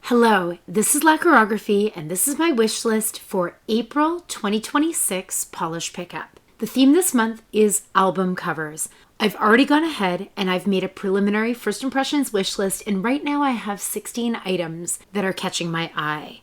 Hello, this is Lacquerography, and this is my wish list for April 2026 polish pickup. The theme this month is album covers. I've already gone ahead and I've made a preliminary first impressions wish list, and right now I have 16 items that are catching my eye.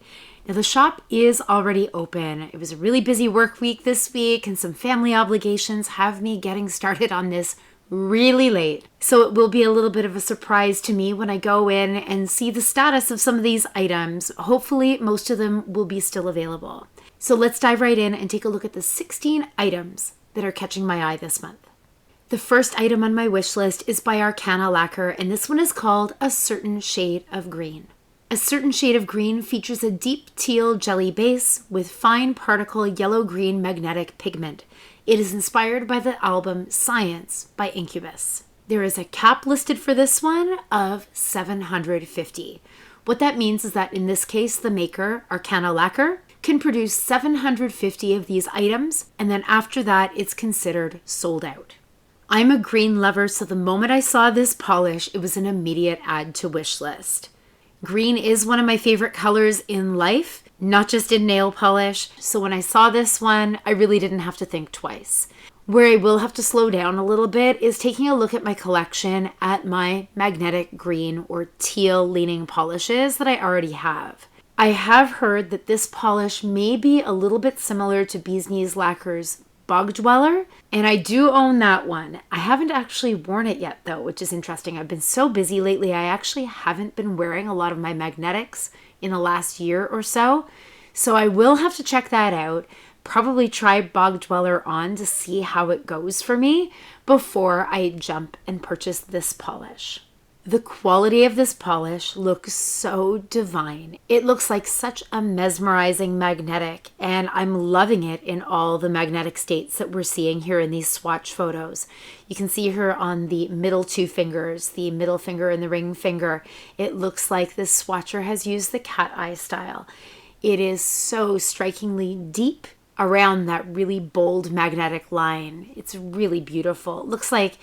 Now the shop is already open. It was a really busy work week this week, and some family obligations have me getting started on this really late. So it will be a little bit of a surprise to me when I go in and see the status of some of these items. Hopefully most of them will be still available. So let's dive right in and take a look at the 16 items that are catching my eye this month. The first item on my wish list is by Arcana Lacquer, and this one is called A Certain Shade of Green. A Certain Shade of Green features a deep teal jelly base with fine particle yellow-green magnetic pigment. It is inspired by the album Science by Incubus. There is a cap listed for this one of $750. What that means is that in this case, the maker, Arcana Lacquer, can produce 750 of these items, and then after that, it's considered sold out. I'm a green lover, so the moment I saw this polish, it was an immediate add to wish list. Green is one of my favorite colors in life, not just in nail polish, so when I saw this one, I really didn't have to think twice. Where I will have to slow down a little bit is taking a look at my collection at my magnetic green or teal leaning polishes that I already have. I have heard that this polish may be a little bit similar to Bee's Knees Lacquer's Bog Dweller, and I do own that one. I haven't actually worn it yet though, which is interesting. I've been so busy lately, I actually haven't been wearing a lot of my magnetics in the last year or so. So I will have to check that out, probably try Bog Dweller on to see how it goes for me before I jump and purchase this polish. The quality of this polish looks so divine. It looks like such a mesmerizing magnetic, and I'm loving it in all the magnetic states that we're seeing here in these swatch photos. You can see here on the middle two fingers, the middle finger and the ring finger, it looks like this swatcher has used the cat eye style. It is so strikingly deep around that really bold magnetic line. It's really beautiful. It looks like,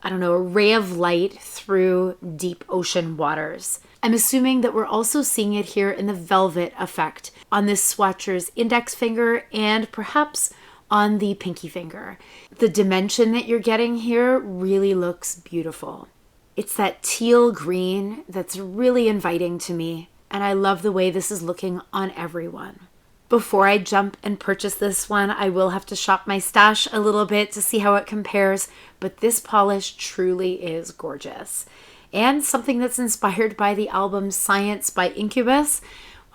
I don't know, a ray of light through deep ocean waters. I'm assuming that we're also seeing it here in the velvet effect on this swatcher's index finger and perhaps on the pinky finger. The dimension that you're getting here really looks beautiful. It's that teal green that's really inviting to me, and I love the way this is looking on everyone. Before I jump and purchase this one, I will have to shop my stash a little bit to see how it compares, but this polish truly is gorgeous. And something that's inspired by the album Science by Incubus.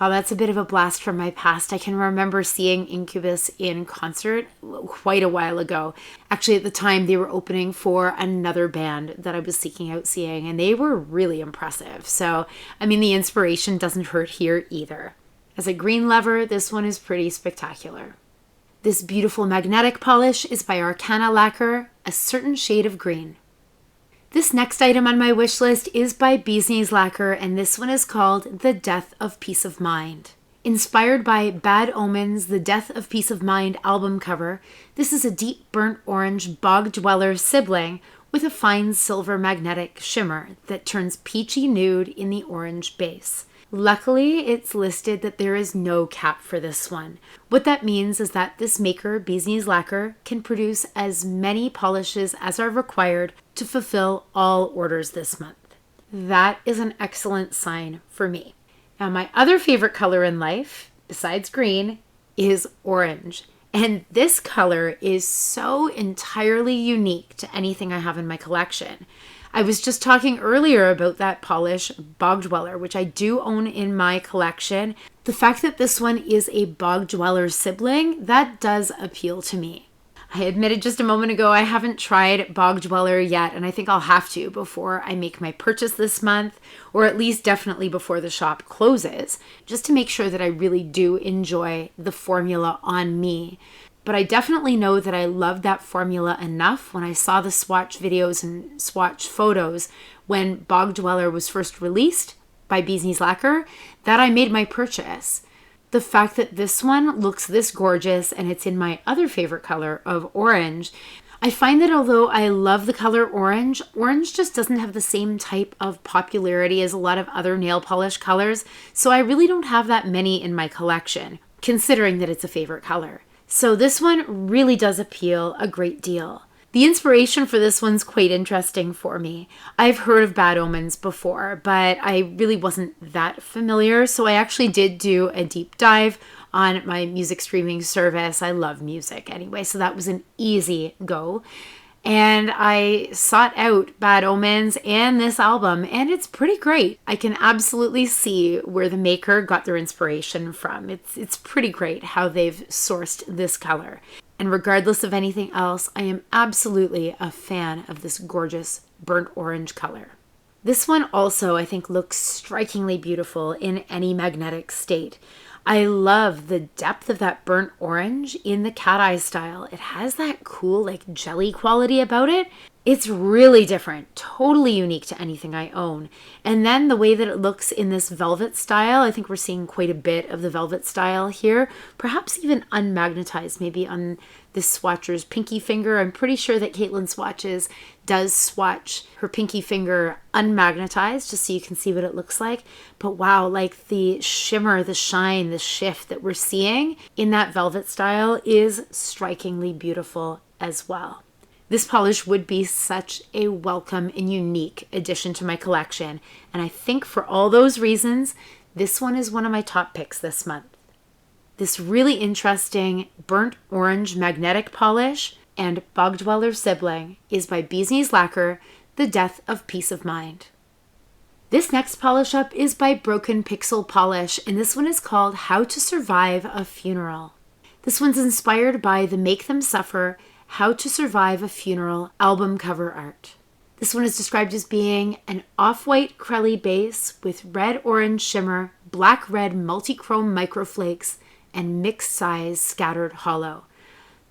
Wow, that's a bit of a blast from my past. I can remember seeing Incubus in concert quite a while ago. Actually, at the time, they were opening for another band that I was seeking out seeing, and they were really impressive. So, I mean, the inspiration doesn't hurt here either. As a green lover, this one is pretty spectacular. This beautiful magnetic polish is by Arcana Lacquer, A Certain Shade of Green. This next item on my wish list is by Bee's Knees Lacquer, and this one is called The Death of Peace of Mind. Inspired by Bad Omens' The Death of Peace of Mind album cover, this is a deep burnt orange Bog Dweller sibling with a fine silver magnetic shimmer that turns peachy nude in the orange base. Luckily, it's listed that there is no cap for this one. What that means is that this maker, Bee's Knees Lacquer, can produce as many polishes as are required to fulfill all orders this month. That is an excellent sign for me. Now, my other favorite color in life, besides green, is orange. And this color is so entirely unique to anything I have in my collection. I was just talking earlier about that polish, Bog Dweller, which I do own in my collection. The fact that this one is a Bog Dweller sibling, that does appeal to me. I admitted just a moment ago I haven't tried Bog Dweller yet, and I think I'll have to before I make my purchase this month, or at least definitely before the shop closes, just to make sure that I really do enjoy the formula on me. But I definitely know that I loved that formula enough when I saw the swatch videos and swatch photos when Bog Dweller was first released by Bee's Knees Lacquer that I made my purchase. The fact that this one looks this gorgeous and it's in my other favorite color of orange, I find that although I love the color orange, orange just doesn't have the same type of popularity as a lot of other nail polish colors, so I really don't have that many in my collection, considering that it's a favorite color. So this one really does appeal a great deal. The inspiration for this one's quite interesting for me. I've heard of Bad Omens before, but I really wasn't that familiar, so I actually did do a deep dive on my music streaming service. I love music anyway, so that was an easy go. And I sought out Bad Omens and this album, and it's pretty great. I can absolutely see where the maker got their inspiration from. It's pretty great how they've sourced this color. And regardless of anything else, I am absolutely a fan of this gorgeous burnt orange color. This one also, I think, looks strikingly beautiful in any magnetic state. I love the depth of that burnt orange in the cat eye style. It has that cool, like, jelly quality about it. It's really different, totally unique to anything I own. And then the way that it looks in this velvet style, I think we're seeing quite a bit of the velvet style here, perhaps even unmagnetized, maybe on this swatcher's pinky finger. I'm pretty sure that Caitlin Swatches does swatch her pinky finger unmagnetized, just so you can see what it looks like. But wow, like the shimmer, the shine, the shift that we're seeing in that velvet style is strikingly beautiful as well. This polish would be such a welcome and unique addition to my collection, and I think for all those reasons, this one is one of my top picks this month. This really interesting burnt orange magnetic polish and Bog Dweller sibling is by Bee's Knees Lacquer, The Death of Peace of Mind. This next polish up is by Broken Pixel Polish, and this one is called How to Survive a Funeral. This one's inspired by the Make Them Suffer How to Survive a Funeral album cover art. This one is described as being an off-white Crelly base with red-orange shimmer, black-red multi-chrome microflakes, and mixed size scattered hollow.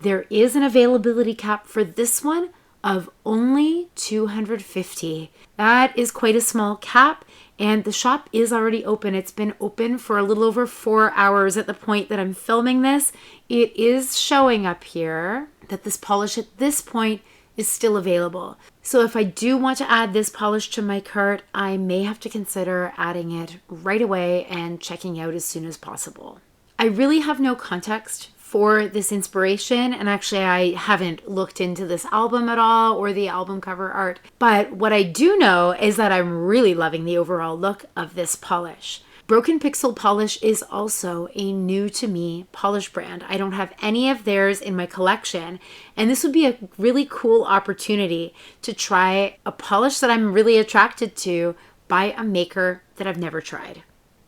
There is an availability cap for this one of only 250. That is quite a small cap, and the shop is already open. It's been open for a little over 4 hours at the point that I'm filming this. It is showing up here that this polish at this point is still available. So if I do want to add this polish to my cart, I may have to consider adding it right away and checking out as soon as possible. I really have no context for this inspiration, and actually I haven't looked into this album at all or the album cover art, but what I do know is that I'm really loving the overall look of this polish. Broken Pixel Polish is also a new to me polish brand. I don't have any of theirs in my collection, and this would be a really cool opportunity to try a polish that I'm really attracted to by a maker that I've never tried.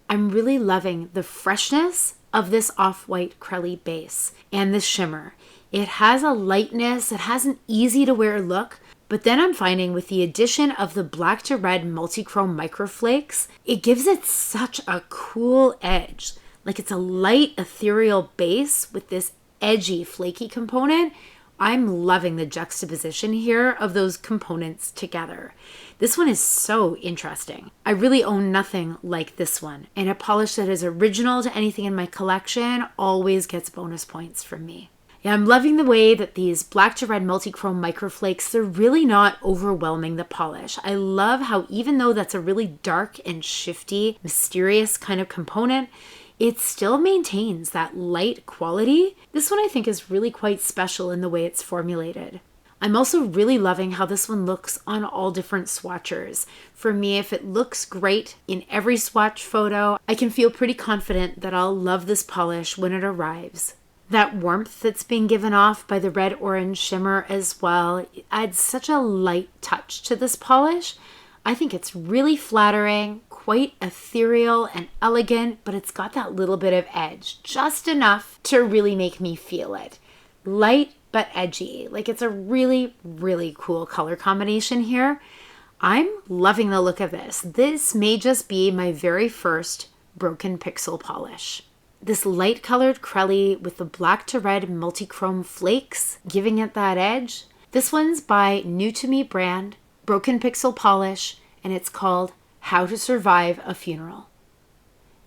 I'm really loving the freshness of this off-white Crelly base and the shimmer. It has a lightness, it has an easy to wear look, but then I'm finding with the addition of the black to red multi-chrome microflakes, it gives it such a cool edge. Like it's a light ethereal base with this edgy flaky component. I'm loving the juxtaposition here of those components together. This one is so interesting. I really own nothing like this one, and a polish that is original to anything in my collection always gets bonus points from me. Yeah, I'm loving the way that these black to red multi-chrome microflakes, they're really not overwhelming the polish. I love how even though that's a really dark and shifty, mysterious kind of component, it still maintains that light quality. This one I think is really quite special in the way it's formulated. I'm also really loving how this one looks on all different swatchers. For me, if it looks great in every swatch photo, I can feel pretty confident that I'll love this polish when it arrives. That warmth that's being given off by the red-orange shimmer as well adds such a light touch to this polish. I think it's really flattering, quite ethereal and elegant, but it's got that little bit of edge, just enough to really make me feel it. Light but edgy. Like it's a really, really cool color combination here. I'm loving the look of this. This may just be my very first Broken Pixel polish. This light colored Crelly with the black to red multi-chrome flakes, giving it that edge. This one's by New to Me brand, Broken Pixel Polish, and it's called How to Survive a Funeral.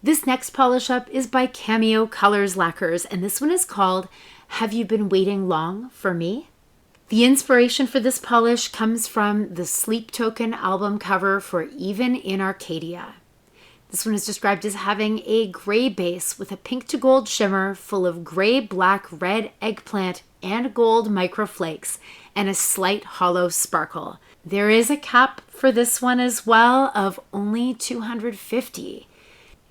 This next polish up is by Cameo Colors Lacquers, and this one is called Have You Been Waiting Long for Me? The inspiration for this polish comes from the Sleep Token album cover for Even in Arcadia. This one is described as having a gray base with a pink to gold shimmer full of gray, black, red, eggplant, and gold microflakes, and a slight hollow sparkle. There is a cap for this one as well of only 250.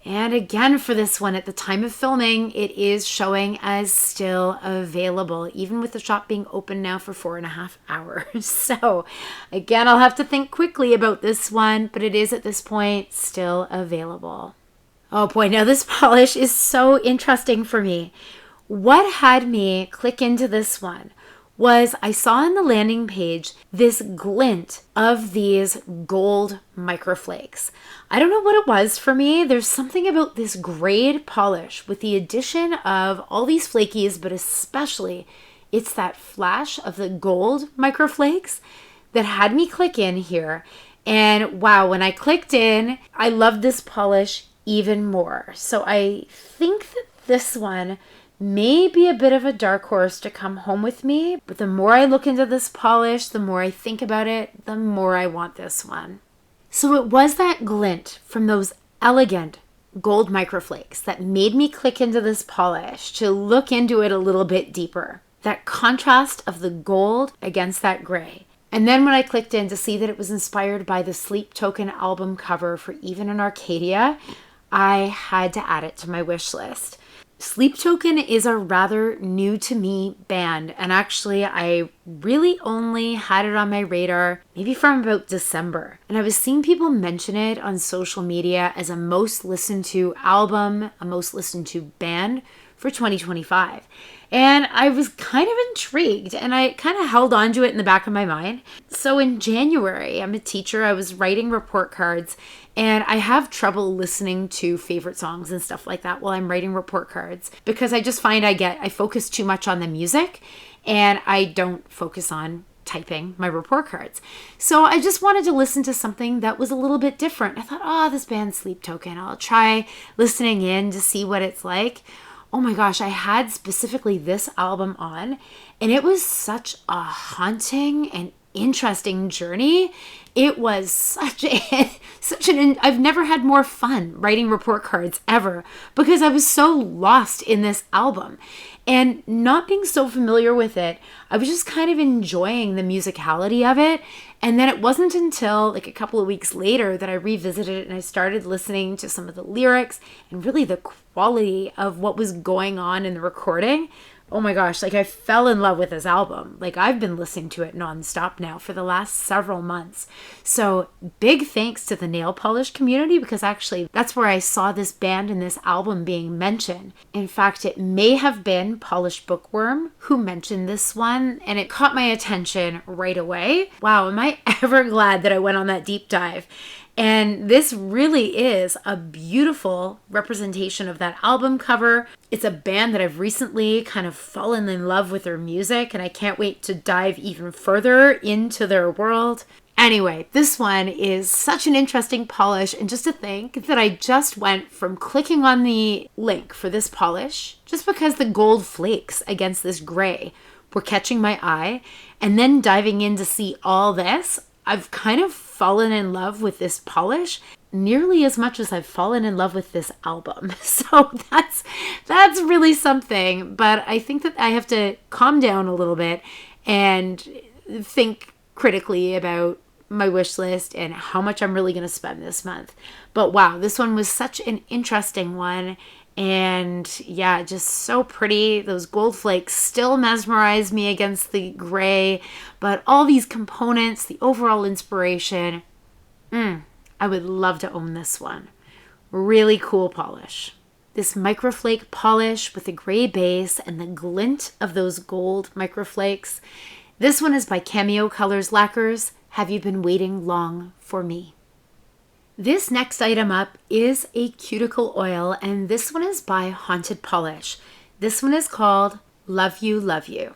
And again, for this one, at the time of filming, it is showing as still available, even with the shop being open now for 4.5 hours. So again, I'll have to think quickly about this one, but it is at this point still available. Oh boy, now this polish is so interesting for me. What had me click into this one was I saw on the landing page this glint of these gold microflakes. I don't know what it was for me. There's something about this grade polish with the addition of all these flakies, but especially it's that flash of the gold microflakes that had me click in here. And wow, when I clicked in, I loved this polish even more. So I think that this one may be a bit of a dark horse to come home with me, but the more I look into this polish, the more I think about it, the more I want this one. So it was that glint from those elegant gold microflakes that made me click into this polish to look into it a little bit deeper. That contrast of the gold against that gray. And then when I clicked in to see that it was inspired by the Sleep Token album cover for Even in Arcadia, I had to add it to my wish list. Sleep Token is a rather new to me band, and actually I really only had it on my radar maybe from about December. And I was seeing people mention it on social media as a most listened to album, a most listened to band for 2025. And I was kind of intrigued, and I kind of held on to it in the back of my mind. So in January, I'm a teacher, I was writing report cards, and I have trouble listening to favorite songs and stuff like that while I'm writing report cards because I just find I focus too much on the music and I don't focus on typing my report cards. So I just wanted to listen to something that was a little bit different. I thought, this band's Sleep Token. I'll try listening in to see what it's like. Oh my gosh, I had specifically this album on, and it was such a haunting and interesting journey. It was I've never had more fun writing report cards ever because I was so lost in this album. And not being so familiar with it, I was just kind of enjoying the musicality of it. And then it wasn't until like a couple of weeks later that I revisited it and I started listening to some of the lyrics and really the quality of what was going on in the recording. Oh my gosh, like I fell in love with this album. Like I've been listening to it nonstop now for the last several months. So big thanks to the nail polish community because actually that's where I saw this band and this album being mentioned. In fact, it may have been Polished Bookworm who mentioned this one and it caught my attention right away. Wow, am I ever glad that I went on that deep dive. And this really is a beautiful representation of that album cover. It's a band that I've recently kind of fallen in love with their music, and I can't wait to dive even further into their world. Anyway, this one is such an interesting polish, and just to think that I just went from clicking on the link for this polish, just because the gold flakes against this gray were catching my eye, and then diving in to see all this, I've kind of fallen in love with this polish nearly as much as I've fallen in love with this album. So that's really something. But I think that I have to calm down a little bit and think critically about my wish list and how much I'm really going to spend this month. But wow, this one was such an interesting one. And yeah, just so pretty. Those gold flakes still mesmerize me against the gray, but all these components, the overall inspiration, I would love to own this one. Really cool polish. This microflake polish with a gray base and the glint of those gold microflakes. This one is by Cameo Colors Lacquers. Have you been waiting long for me? This next item up is a cuticle oil, and this one is by Haunted Polish. This one is called Love You, Love You.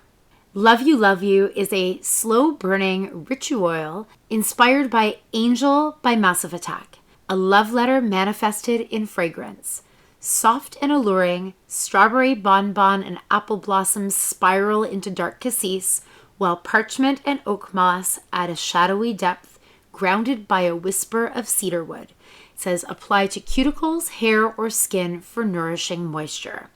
Love You, Love You is a slow-burning ritual oil inspired by Angel by Massive Attack, a love letter manifested in fragrance. Soft and alluring, strawberry bonbon and apple blossoms spiral into dark cassis, while parchment and oak moss add a shadowy depth grounded by a whisper of cedarwood. It says apply to cuticles, hair, or skin for nourishing moisture.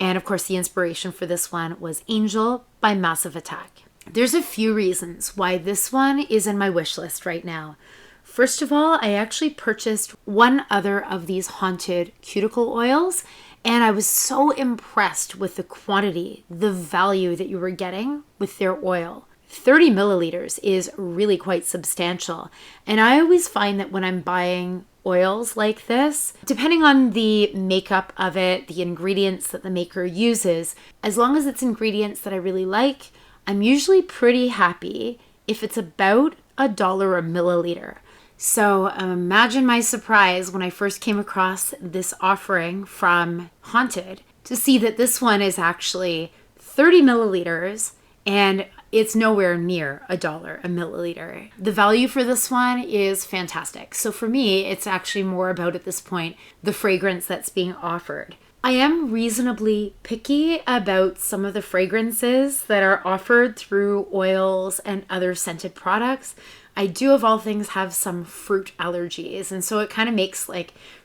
And of course, the inspiration for this one was Angel by Massive Attack. There's a few reasons why this one is in my wish list right now. First of all, I actually purchased one other of these haunted cuticle oils, and I was so impressed with the quantity, the value that you were getting with their oil. 30 milliliters is really quite substantial. And I always find that when I'm buying oils like this, depending on the makeup of it, the ingredients that the maker uses, as long as it's ingredients that I really like, I'm usually pretty happy if it's about $1 a milliliter. So imagine my surprise when I first came across this offering from Haunted to see that this one is actually 30 milliliters and it's nowhere near $1 a milliliter. The value for this one is fantastic. So for me, it's actually more about, at this point, the fragrance that's being offered. I am reasonably picky about some of the fragrances that are offered through oils and other scented products. I do, of all things, have some fruit allergies, and so it kind of makes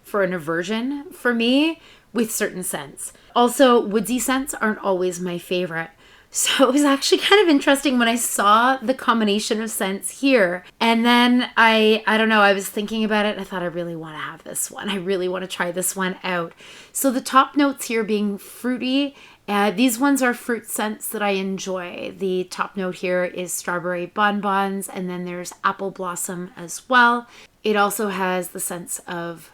for an aversion for me with certain scents. Also, woodsy scents aren't always my favorite. So it was actually kind of interesting when I saw the combination of scents here. And then I don't know, I was thinking about it and I thought I really want to have this one. I really want to try this one out. So the top notes here being fruity. These ones are fruit scents that I enjoy. The top note here is strawberry bonbons, and then there's apple blossom as well. It also has the scents of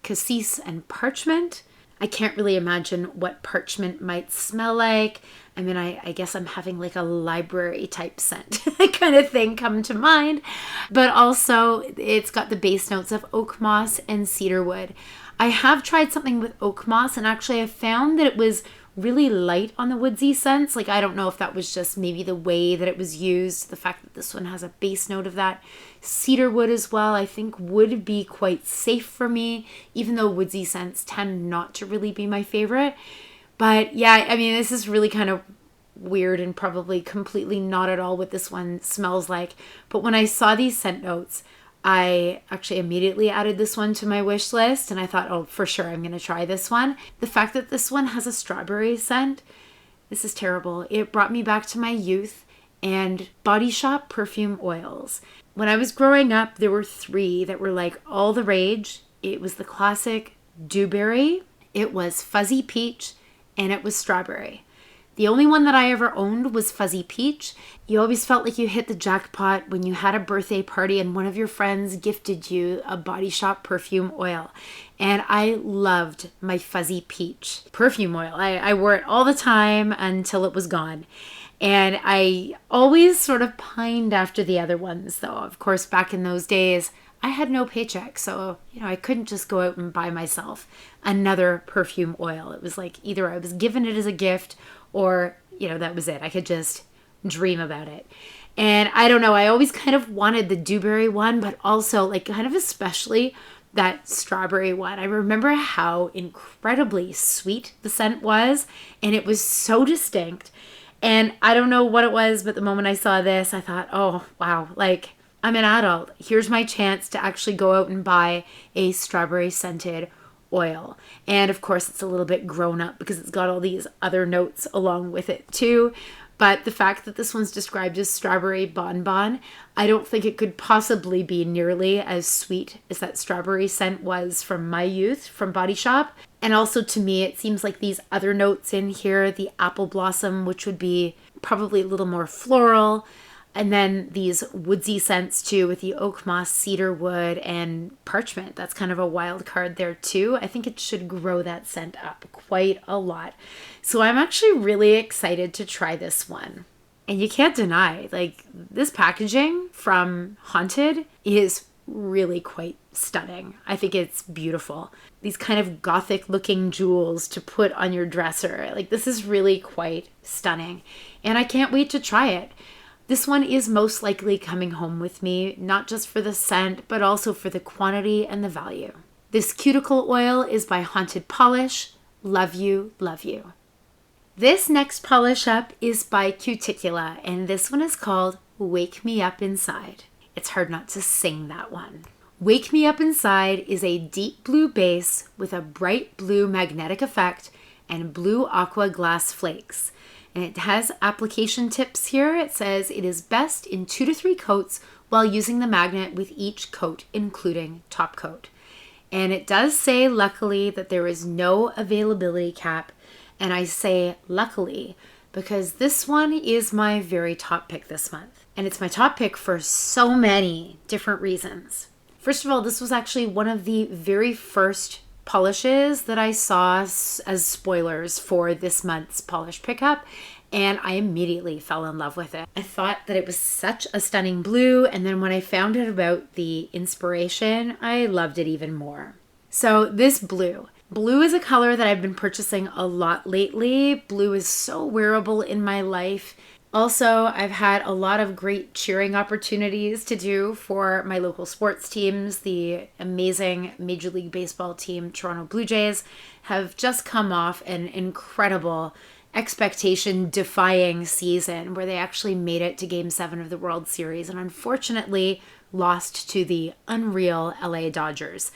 cassis and parchment. I can't really imagine what parchment might smell like. I mean, I guess I'm having a library type scent kind of thing come to mind. But also it's got the base notes of oak moss and cedarwood. I have tried something with oak moss, and actually I found that it was really light on the woodsy scents. I don't know if that was just maybe the way that it was used, the fact that this one has a base note of that. Cedarwood as well, I think would be quite safe for me, even though woodsy scents tend not to really be my favorite. But yeah, I mean, this is really kind of weird and probably completely not at all what this one smells like. But when I saw these scent notes, I actually immediately added this one to my wish list, and I thought, oh, for sure, I'm going to try this one. The fact that this one has a strawberry scent, this is terrible. It brought me back to my youth and Body Shop perfume oils. When I was growing up, there were 3 that were all the rage. It was the classic dewberry, it was fuzzy peach, and it was strawberry. The only one that I ever owned was Fuzzy Peach. You always felt like you hit the jackpot when you had a birthday party and one of your friends gifted you a Body Shop perfume oil. And I loved my Fuzzy Peach perfume oil. I wore it all the time until it was gone. And I always sort of pined after the other ones, though. Of course, back in those days, I had no paycheck, so, I couldn't just go out and buy myself another perfume oil. It was either I was given it as a gift or, that was it. I could just dream about it. And I don't know, I always kind of wanted the dewberry one, but also kind of especially that strawberry one. I remember how incredibly sweet the scent was, and it was so distinct. And I don't know what it was, but the moment I saw this, I thought, oh, wow, I'm an adult. Here's my chance to actually go out and buy a strawberry scented oil. And of course, it's a little bit grown up because it's got all these other notes along with it too. But the fact that this one's described as strawberry bonbon, I don't think it could possibly be nearly as sweet as that strawberry scent was from my youth from Body Shop. And also to me, it seems like these other notes in here, the apple blossom, which would be probably a little more floral, and then these woodsy scents too with the oak moss, cedar wood, and parchment. That's kind of a wild card there too. I think it should grow that scent up quite a lot. So I'm actually really excited to try this one. And you can't deny, this packaging from Haunted is really quite stunning. I think it's beautiful. These kind of gothic looking jewels to put on your dresser. This is really quite stunning. And I can't wait to try it. This one is most likely coming home with me, not just for the scent, but also for the quantity and the value. This cuticle oil is by Haunted Polish. Love you, love you. This next polish up is by Cuticula, and this one is called Wake Me Up Inside. It's hard not to sing that one. Wake Me Up Inside is a deep blue base with a bright blue magnetic effect and blue aqua glass flakes. And it has application tips here. It says it is best in 2 to 3 coats while using the magnet with each coat, including top coat. And it does say, luckily, that there is no availability cap. And I say luckily because this one is my very top pick this month. And it's my top pick for so many different reasons. First of all, this was actually one of the very first polishes that I saw as spoilers for this month's polish pickup, and I immediately fell in love with it. I thought that it was such a stunning blue, and then when I found out about the inspiration, I loved it even more. So this blue is a color that I've been purchasing a lot lately. Blue is so wearable in my life. Also, I've had a lot of great cheering opportunities to do for my local sports teams. The amazing Major League Baseball team, Toronto Blue Jays, have just come off an incredible expectation-defying season where they actually made it to Game 7 of the World Series and unfortunately lost to the unreal LA Dodgers.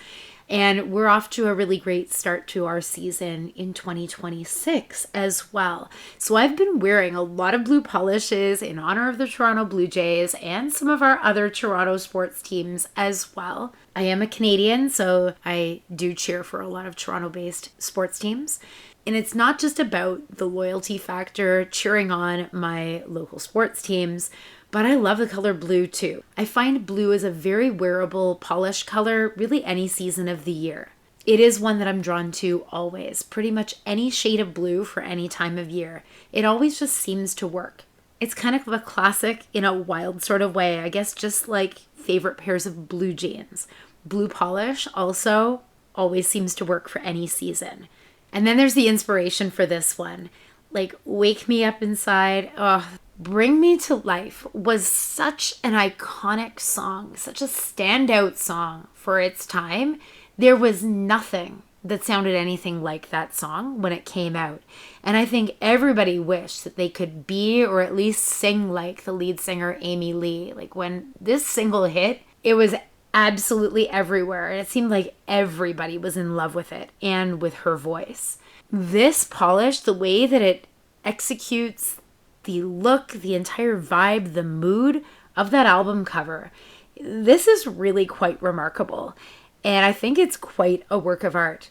And we're off to a really great start to our season in 2026 as well. So I've been wearing a lot of blue polishes in honor of the Toronto Blue Jays and some of our other Toronto sports teams as well. I am a Canadian, so I do cheer for a lot of Toronto-based sports teams. And it's not just about the loyalty factor, cheering on my local sports teams, but I love the color blue too. I find blue is a very wearable polish color, really any season of the year. It is one that I'm drawn to always, pretty much any shade of blue for any time of year. It always just seems to work. It's kind of a classic in a wild sort of way, I guess, just like favorite pairs of blue jeans. Blue polish also always seems to work for any season. And then there's the inspiration for this one. Like, Wake Me Up Inside. Oh, Bring Me to Life was such an iconic song, such a standout song for its time. There was nothing that sounded anything like that song when it came out. And I think everybody wished that they could be or at least sing like the lead singer Amy Lee. Like, when this single hit, it was absolutely everywhere. And it seemed like everybody was in love with it and with her voice. This polish, the way that it executes the look, the entire vibe, the mood of that album cover, this is really quite remarkable. And I think it's quite a work of art.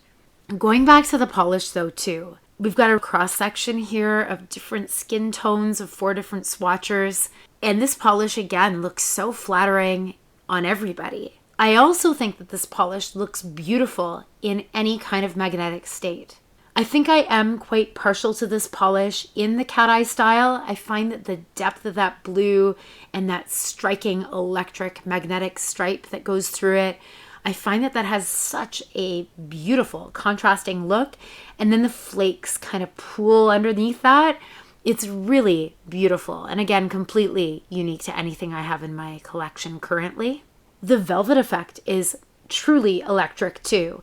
Going back to the polish though too, we've got a cross section here of different skin tones of 4 different swatchers. And this polish again looks so flattering on everybody. I also think that this polish looks beautiful in any kind of magnetic state. I think I am quite partial to this polish in the cat eye style. I find that the depth of that blue and that striking electric magnetic stripe that goes through it, I find that has such a beautiful contrasting look. And then the flakes kind of pool underneath that. It's really beautiful. And again, completely unique to anything I have in my collection currently. The velvet effect is truly electric too.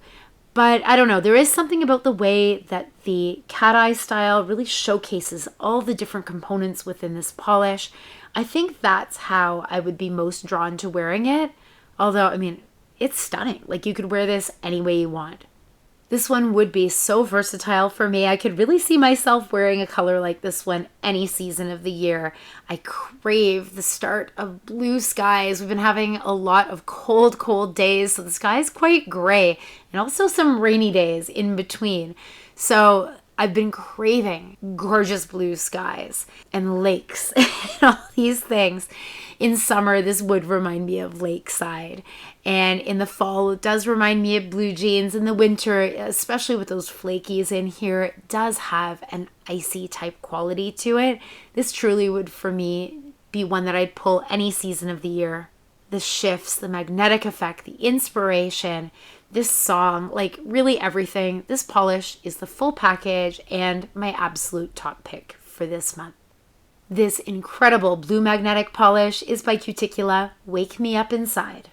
But I don't know, there is something about the way that the cat eye style really showcases all the different components within this polish. I think that's how I would be most drawn to wearing it. Although, I mean, it's stunning. Like, you could wear this any way you want. This one would be so versatile for me. I could really see myself wearing a color like this one any season of the year. I crave the start of blue skies. We've been having a lot of cold days, so the sky is quite gray, and also some rainy days in between. So I've been craving gorgeous blue skies and lakes and all these things. In summer, this would remind me of lakeside. And in the fall, it does remind me of blue jeans. In the winter, especially with those flakies in here, it does have an icy type quality to it. This truly would, for me, be one that I'd pull any season of the year. The shifts, the magnetic effect, the inspiration, this song, like really everything. This polish is the full package and my absolute top pick for this month. This incredible blue magnetic polish is by Cuticula, Wake Me Up Inside.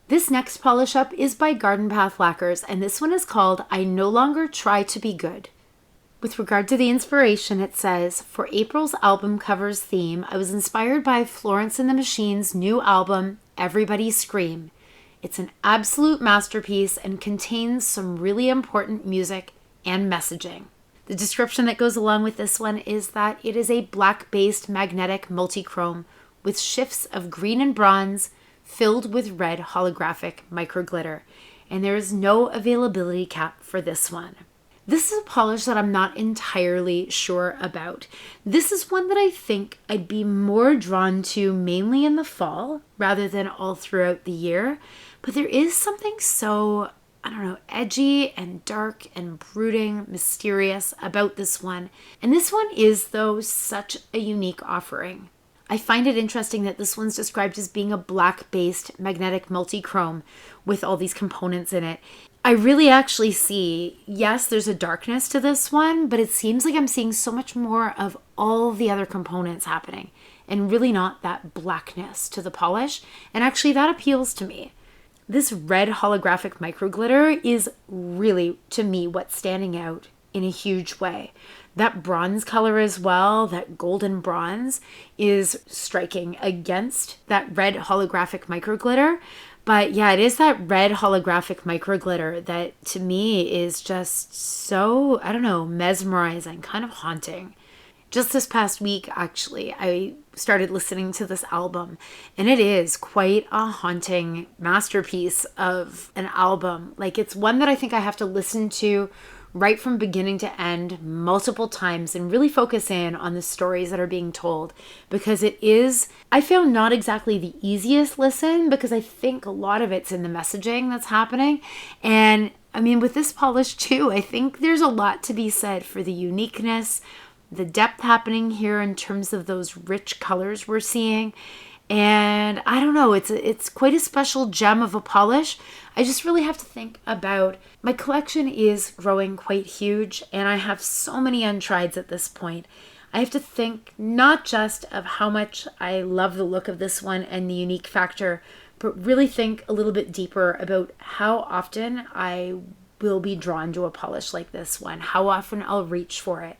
This next polish up is by Garden Path Lacquers, and this one is called I No Longer Try to Be Good. With regard to the inspiration, it says, for April's album covers theme, I was inspired by Florence and the Machine's new album, Everybody Scream. It's an absolute masterpiece and contains some really important music and messaging. The description that goes along with this one is that it is a black-based magnetic multichrome with shifts of green and bronze filled with red holographic microglitter. And there is no availability cap for this one. This is a polish that I'm not entirely sure about. This is one that I think I'd be more drawn to mainly in the fall rather than all throughout the year. But there is something so, edgy and dark and brooding, mysterious about this one. And this one is, though, such a unique offering. I find it interesting that this one's described as being a black-based magnetic multichrome with all these components in it. I really actually see, yes, there's a darkness to this one, but it seems like I'm seeing so much more of all the other components happening and really not that blackness to the polish. And actually that appeals to me. This red holographic microglitter is really, to me, what's standing out in a huge way. That bronze color as well, that golden bronze, is striking against that red holographic microglitter. But yeah, it is that red holographic microglitter that to me is just so, mesmerizing, kind of haunting. Just this past week, actually, I started listening to this album, and it is quite a haunting masterpiece of an album. Like, it's one that I think I have to listen to right from beginning to end multiple times and really focus in on the stories that are being told, because it is, I found, not exactly the easiest listen, because I think a lot of it's in the messaging that's happening. And I mean, with this polish too, I think there's a lot to be said for the uniqueness, the depth happening here in terms of those rich colors we're seeing. And I don't know, it's quite a special gem of a polish. I just really have to think about, my collection is growing quite huge and I have so many untrieds at this point. I have to think not just of how much I love the look of this one and the unique factor, but really think a little bit deeper about how often I will be drawn to a polish like this one, how often I'll reach for it.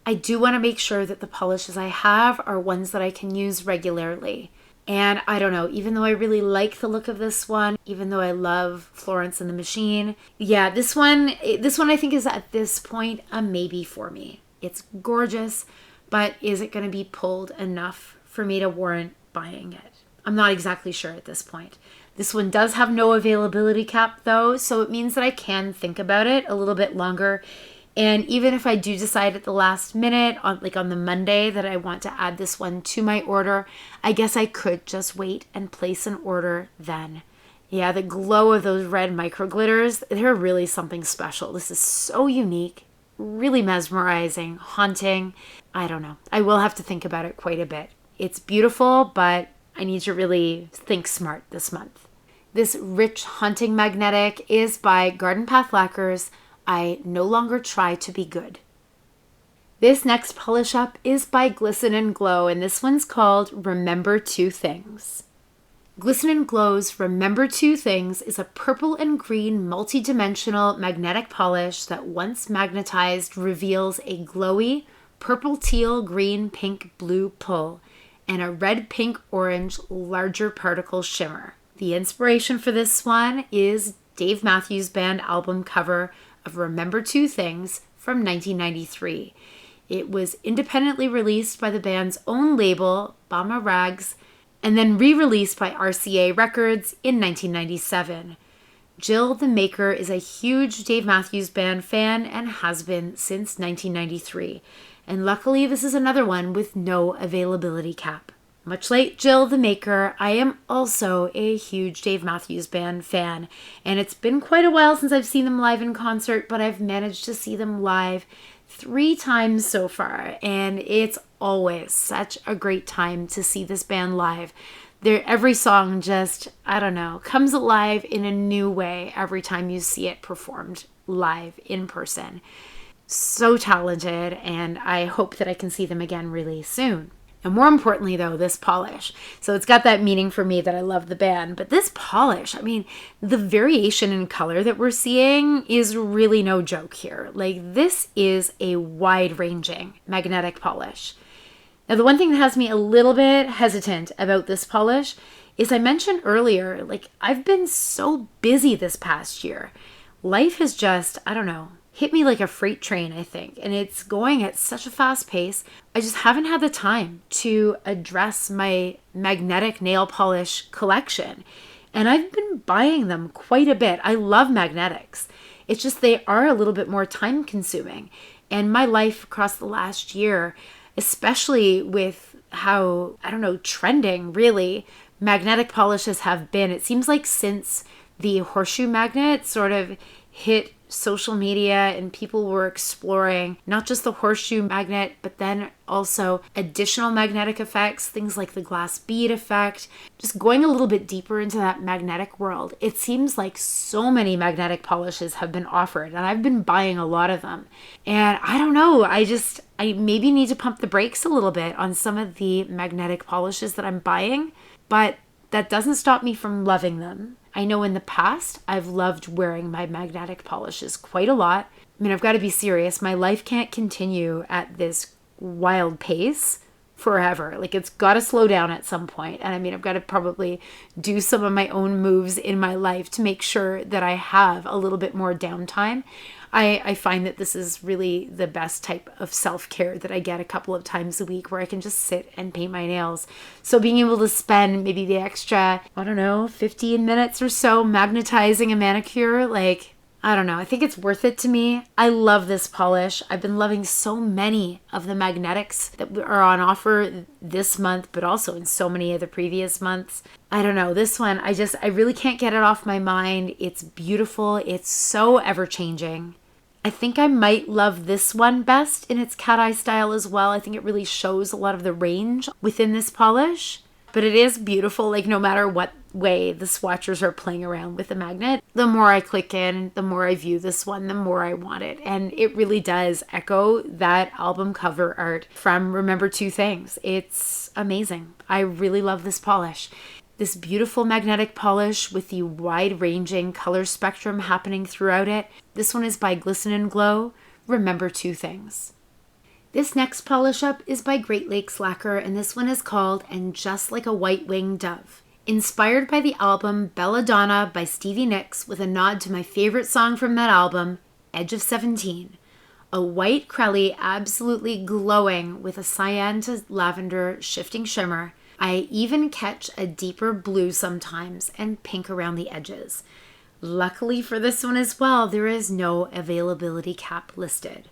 I do want to make sure that the polishes I have are ones that I can use regularly. And I don't know, even though I really like the look of this one, even though I love Florence and the Machine, yeah, this one I think is at this point a maybe for me. It's gorgeous, but is it going to be pulled enough for me to warrant buying it? I'm not exactly sure at this point. This one does have no availability cap though, so it means that I can think about it a little bit longer. And even if I do decide at the last minute, on the Monday, that I want to add this one to my order, I guess I could just wait and place an order then. Yeah, the glow of those red microglitters, they're really something special. This is so unique, really mesmerizing, haunting. I don't know. I will have to think about it quite a bit. It's beautiful, but I need to really think smart this month. This rich, haunting magnetic is by Garden Path Lacquers. I no longer try to be good. This next polish up is by Glisten and Glow, and this one's called Remember Two Things. Glisten and Glow's Remember Two Things is a purple and green multi-dimensional magnetic polish that once magnetized reveals a glowy purple, teal, green, pink, blue pull and a red, pink, orange larger particle shimmer. The inspiration for this one is Dave Matthews Band album cover of Remember Two Things from 1993. It was independently released by the band's own label, Bama Rags, and then re-released by RCA Records in 1997. Jill, the maker, is a huge Dave Matthews Band fan and has been since 1993. And luckily, this is another one with no availability cap. Much like Jill, the maker, I am also a huge Dave Matthews Band fan, and it's been quite a while since I've seen them live in concert, but I've managed to see them live 3 times so far, and it's always such a great time to see this band live. Every song just, comes alive in a new way every time you see it performed live in person. So talented, and I hope that I can see them again really soon. And more importantly, though, this polish. So it's got that meaning for me that I love the band. But this polish, I mean, the variation in color that we're seeing is really no joke here. Like, this is a wide-ranging magnetic polish. Now, the one thing that has me a little bit hesitant about this polish is I mentioned earlier, like, I've been so busy this past year. Life has just, I don't know, hit me like a freight train, I think. And it's going at such a fast pace. I just haven't had the time to address my magnetic nail polish collection. And I've been buying them quite a bit. I love magnetics. It's just they are a little bit more time consuming. And my life across the last year, especially with how, I don't know, trending really magnetic polishes have been. It seems like since the horseshoe magnet sort of hit social media and people were exploring not just the horseshoe magnet, but then also additional magnetic effects, things like the glass bead effect, just going a little bit deeper into that magnetic world. It seems like so many magnetic polishes have been offered, and I've been buying a lot of them. And I don't know, I maybe need to pump the brakes a little bit on some of the magnetic polishes that I'm buying, but that doesn't stop me from loving them. I know in the past, I've loved wearing my magnetic polishes quite a lot. I mean, I've got to be serious. My life can't continue at this wild pace forever. Like, it's got to slow down at some point. And I mean, I've got to probably do some of my own moves in my life to make sure that I have a little bit more downtime. I find that this is really the best type of self-care that I get a couple of times a week, where I can just sit and paint my nails. So being able to spend maybe the extra, 15 minutes or so magnetizing a manicure, like, I don't know. I think it's worth it to me. I love this polish. I've been loving so many of the magnetics that are on offer this month, but also in so many of the previous months. I don't know. This one, I really can't get it off my mind. It's beautiful. It's so ever-changing. I think I might love this one best in its cat eye style as well. I think it really shows a lot of the range within this polish. But it is beautiful, like, no matter what way the swatchers are playing around with the magnet. The more I click in, the more I view this one, the more I want it. And it really does echo that album cover art from Remember Two Things. It's amazing. I really love this polish. This beautiful magnetic polish with the wide-ranging color spectrum happening throughout it. This one is by Glisten and Glow. Remember Two Things. This next polish up is by Great Lakes Lacquer, and this one is called And Just Like a White-Winged Dove. Inspired by the album Belladonna by Stevie Nicks, with a nod to my favorite song from that album, Edge of 17. A white crelly absolutely glowing with a cyan to lavender shifting shimmer. I even catch a deeper blue sometimes and pink around the edges. Luckily for this one as well, there is no availability cap listed.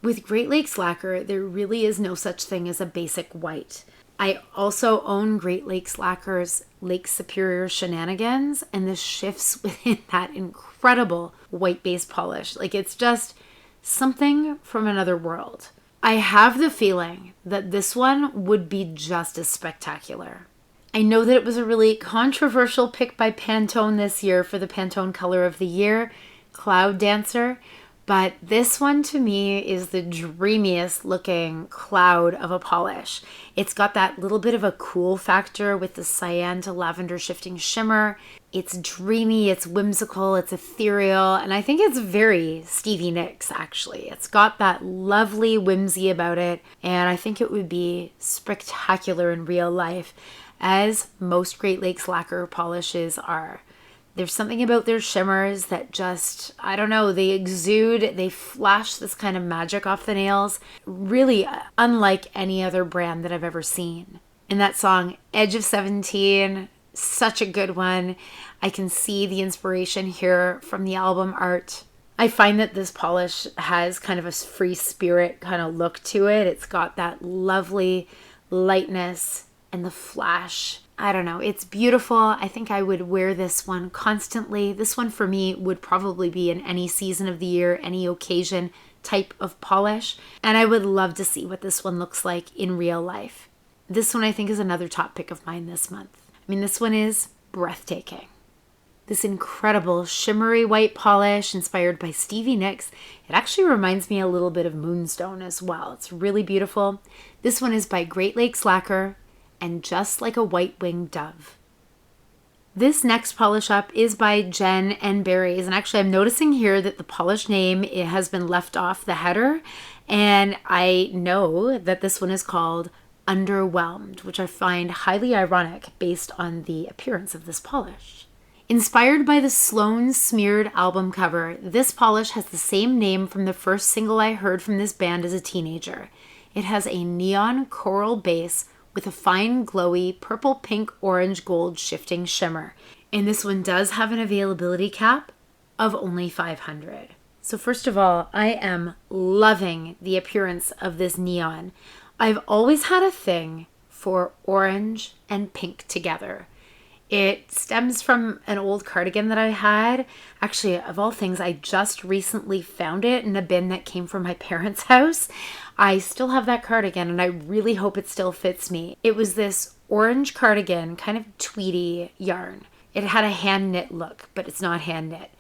With Great Lakes Lacquer, there really is no such thing as a basic white. I also own Great Lakes Lacquer's Lake Superior Shenanigans, and this shifts within that incredible white base polish. Like, it's just something from another world. I have the feeling that this one would be just as spectacular. I know that it was a really controversial pick by Pantone this year for the Pantone Color of the Year, Cloud Dancer, but this one to me is the dreamiest looking cloud of a polish. It's got that little bit of a cool factor with the cyan to lavender shifting shimmer. It's dreamy, it's whimsical, it's ethereal, and I think it's very Stevie Nicks, actually. It's got that lovely whimsy about it, and I think it would be spectacular in real life, as most Great Lakes Lacquer polishes are. There's something about their shimmers that just, I don't know, they exude, they flash this kind of magic off the nails, really unlike any other brand that I've ever seen. And that song, Edge of 17, such a good one. I can see the inspiration here from the album art. I find that this polish has kind of a free spirit kind of look to it. It's got that lovely lightness and the flash. I don't know. It's beautiful. I think I would wear this one constantly. This one for me would probably be in any season of the year, any occasion type of polish. And I would love to see what this one looks like in real life. This one I think is another top pick of mine this month. I mean, this one is breathtaking. This incredible shimmery white polish inspired by Stevie Nicks. It actually reminds me a little bit of Moonstone as well. It's really beautiful. This one is by Great Lakes Lacquer and Just Like a White-Winged Dove. This next polish up is by Jen and Berries. And actually, I'm noticing here that the polish name, it has been left off the header. And I know that this one is called Underwhelmed, which I find highly ironic based on the appearance of this polish. Inspired by the Sloan Smeared album cover, this polish has the same name from the first single I heard from this band as a teenager. It has a neon coral base with a fine, glowy, purple, pink, orange, gold shifting shimmer. And this one does have an availability cap of only 500. So first of all, I am loving the appearance of this neon. I've always had a thing for orange and pink together. It stems from an old cardigan that I had. Actually, of all things, I just recently found it in a bin that came from my parents' house. I still have that cardigan and I really hope it still fits me. It was this orange cardigan, kind of tweedy yarn. It had a hand knit look, but it's not hand knit.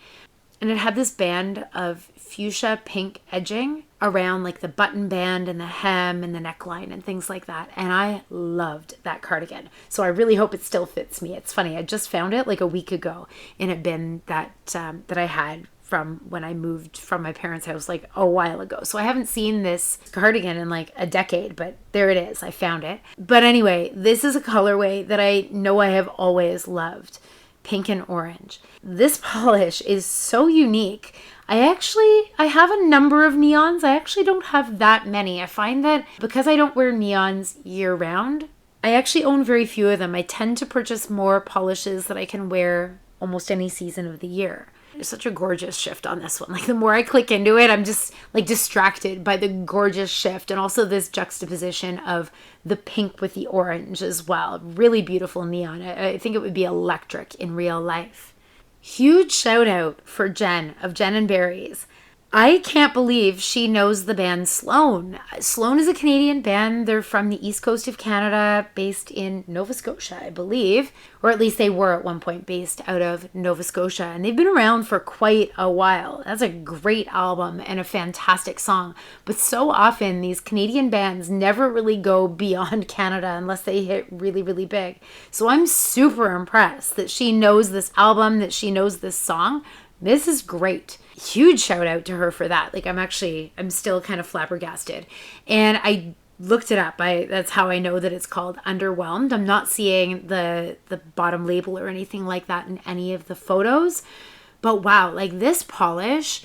And it had this band of fuchsia pink edging around like the button band and the hem and the neckline and things like that. And I loved that cardigan. So I really hope it still fits me. It's funny, I just found it like a week ago in a bin that I had from when I moved from my parents' house like a while ago. So I haven't seen this cardigan in like a decade, but there it is. I found it. But anyway, this is a colorway that I know I have always loved. Pink and orange. This polish is so unique. I have a number of neons. I actually don't have that many. I find that because I don't wear neons year round, I actually own very few of them. I tend to purchase more polishes that I can wear almost any season of the year. There's such a gorgeous shift on this one. Like the more I click into it, I'm just like distracted by the gorgeous shift and also this juxtaposition of the pink with the orange as well. Really beautiful neon. I think it would be electric in real life. Huge shout out for Jen of Jen and Berries. I can't believe she knows the band Sloan. Sloan is a Canadian band. They're from the east coast of Canada, based in Nova Scotia, I believe. Or at least they were at one point based out of Nova Scotia. And they've been around for quite a while. That's a great album and a fantastic song. But so often these Canadian bands never really go beyond Canada unless they hit really, really big. So I'm super impressed that she knows this album, that she knows this song. This is great. Huge shout out to her for that. Like I'm still kind of flabbergasted. And I looked it up. That's how I know that it's called Underwhelmed. I'm not seeing the bottom label or anything like that in any of the photos. But wow, like this polish,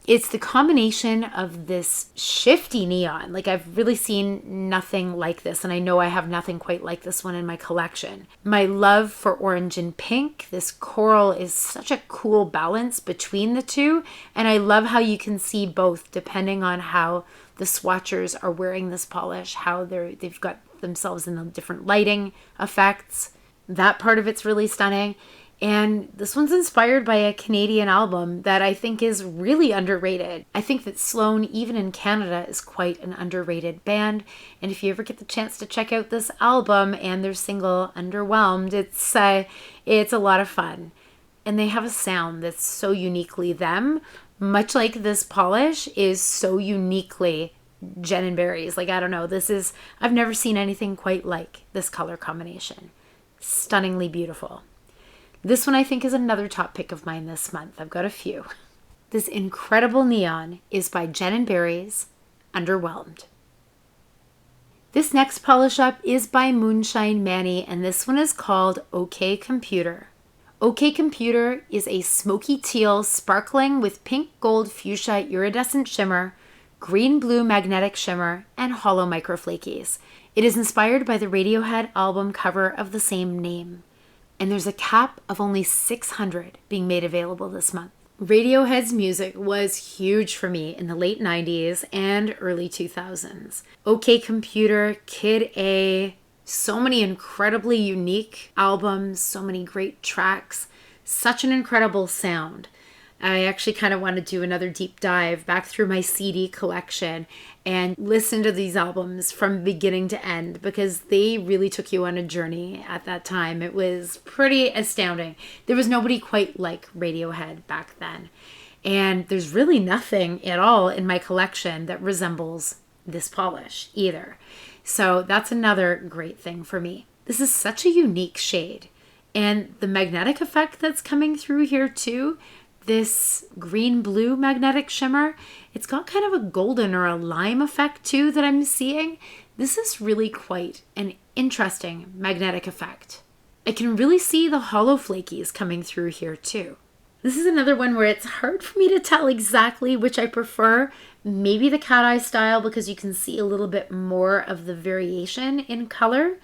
it's the combination of this shifty neon. Like I've really seen nothing like this. And I know I have nothing quite like this one in my collection. My love for orange and pink. This coral is such a cool balance between the two. And I love how you can see both depending on how the swatchers are wearing this polish, how they've got themselves in the different lighting effects. That part of it's really stunning. And this one's inspired by a Canadian album that I think is really underrated. I think that Sloan, even in Canada, is quite an underrated band. And if you ever get the chance to check out this album and their single Underwhelmed, it's a lot of fun. And they have a sound that's so uniquely them, much like this polish is so uniquely Jen and Berries. Like, I don't know, I've never seen anything quite like this color combination. Stunningly beautiful. This one I think is another top pick of mine this month. I've got a few. This incredible neon is by Jen and Berries, Underwhelmed. This next polish up is by Moonshine Manny, and this one is called OK Computer. OK Computer is a smoky teal sparkling with pink gold fuchsia iridescent shimmer, green blue magnetic shimmer, and hollow microflakies. It is inspired by the Radiohead album cover of the same name. And there's a cap of only 600 being made available this month. Radiohead's music was huge for me in the late 90s and early 2000s. OK Computer, Kid A, so many incredibly unique albums, so many great tracks, such an incredible sound. I actually kind of want to do another deep dive back through my CD collection and listen to these albums from beginning to end because they really took you on a journey at that time. It was pretty astounding. There was nobody quite like Radiohead back then. And there's really nothing at all in my collection that resembles this polish either. So that's another great thing for me. This is such a unique shade. And the magnetic effect that's coming through here too, this green-blue magnetic shimmer, it's got kind of a golden or a lime effect too that I'm seeing. This is really quite an interesting magnetic effect. I can really see the hollow flakies coming through here too. This is another one where it's hard for me to tell exactly which I prefer. Maybe the cat eye style because you can see a little bit more of the variation in color.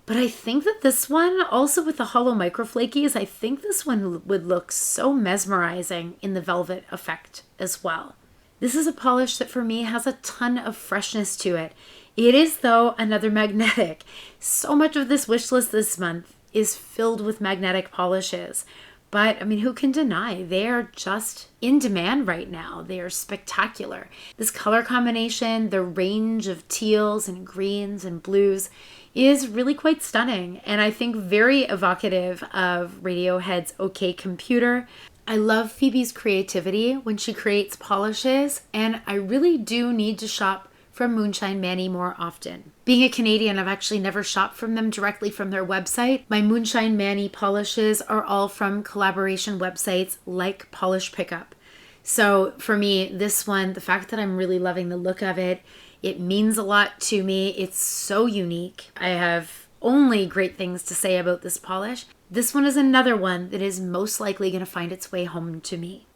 But I think that this one, also with the hollow microflakies, I think this one would look so mesmerizing in the velvet effect as well. This is a polish that for me has a ton of freshness to it. It is, though, another magnetic. So much of this wish list this month is filled with magnetic polishes. But, I mean, who can deny? They are just in demand right now. They are spectacular. This color combination, the range of teals and greens and blues is really quite stunning. And I think very evocative of Radiohead's OK Computer. I love Phoebe's creativity when she creates polishes. And I really do need to shop from Moonshine Manny more often. Being a Canadian, I've actually never shopped from them directly from their website. My Moonshine Manny polishes are all from collaboration websites like Polish Pickup. So for me, this one, the fact that I'm really loving the look of it, it means a lot to me. It's so unique. I have only great things to say about this polish. This one is another one that is most likely going to find its way home to me.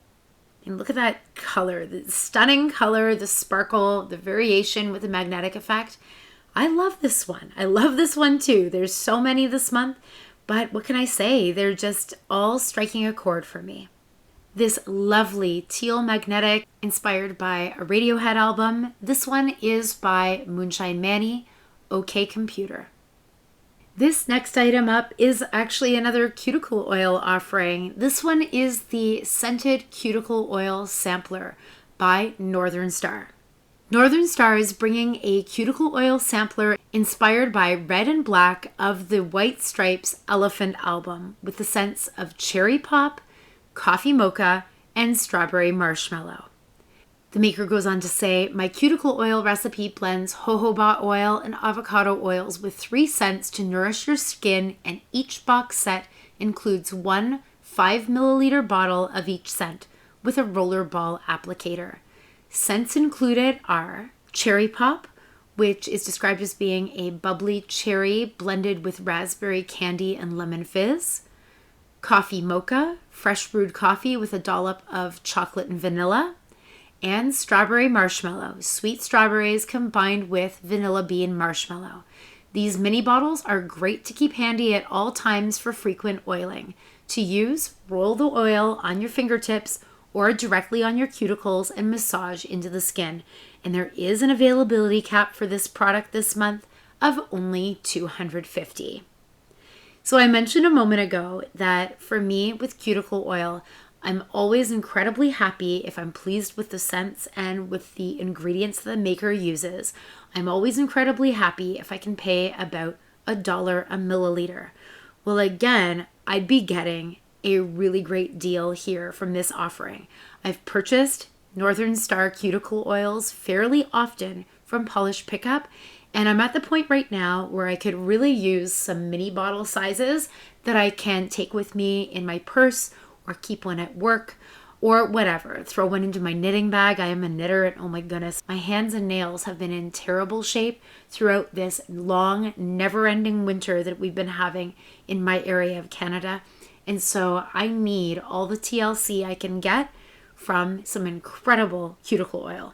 And look at that color, the stunning color, the sparkle, the variation with the magnetic effect. I love this one. I love this one too. There's so many this month, but what can I say? They're just all striking a chord for me. This lovely teal magnetic inspired by a Radiohead album. This one is by Moonshine Manny, OK Computer. This next item up is actually another cuticle oil offering. This one is the Scented Cuticle Oil Sampler by Northern Star. Northern Star is bringing a cuticle oil sampler inspired by Red and Black of the White Stripes Elephant album with the scents of cherry pop, coffee mocha, and strawberry marshmallow. The maker goes on to say, my cuticle oil recipe blends jojoba oil and avocado oils with 3 scents to nourish your skin, and each box set includes one 5 milliliter bottle of each scent with a roller ball applicator. Scents included are cherry pop, which is described as being a bubbly cherry blended with raspberry candy and lemon fizz. Coffee mocha, fresh brewed coffee with a dollop of chocolate and vanilla. And strawberry marshmallow, sweet strawberries combined with vanilla bean marshmallow. These mini bottles are great to keep handy at all times for frequent oiling. To use, roll the oil on your fingertips or directly on your cuticles and massage into the skin. And there is an availability cap for this product this month of only $250. So I mentioned a moment ago that for me with cuticle oil, I'm always incredibly happy if I'm pleased with the scents and with the ingredients that the maker uses. I'm always incredibly happy if I can pay about $1 a milliliter. Well, again, I'd be getting a really great deal here from this offering. I've purchased Northern Star cuticle oils fairly often from Polish Pickup, and I'm at the point right now where I could really use some mini bottle sizes that I can take with me in my purse or keep one at work, or whatever. Throw one into my knitting bag. I am a knitter, and oh my goodness, my hands and nails have been in terrible shape throughout this long, never-ending winter that we've been having in my area of Canada. And so I need all the TLC I can get from some incredible cuticle oil.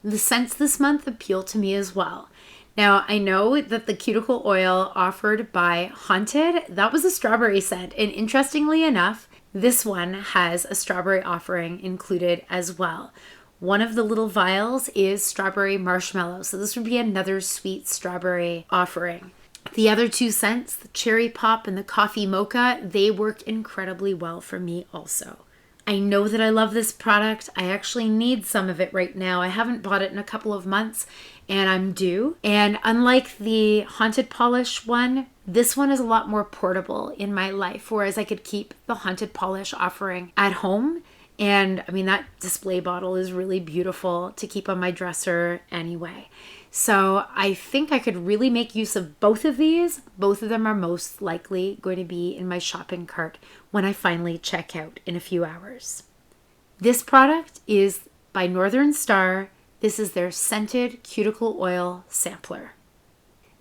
The scents this month appeal to me as well. Now, I know that the cuticle oil offered by Haunted, that was a strawberry scent. And interestingly enough, this one has a strawberry offering included as well. One of the little vials is strawberry marshmallow. So this would be another sweet strawberry offering. The other 2 scents, the cherry pop and the coffee mocha, they work incredibly well for me also. I know that I love this product. I actually need some of it right now. I haven't bought it in a couple of months and I'm due. And unlike the Haunted Polish one, this one is a lot more portable in my life, whereas I could keep the Haunted Polish offering at home. And I mean, that display bottle is really beautiful to keep on my dresser anyway. So I think I could really make use of both of these. Both of them are most likely going to be in my shopping cart when I finally check out in a few hours. This product is by Northern Star. This is their Scented Cuticle Oil Sampler.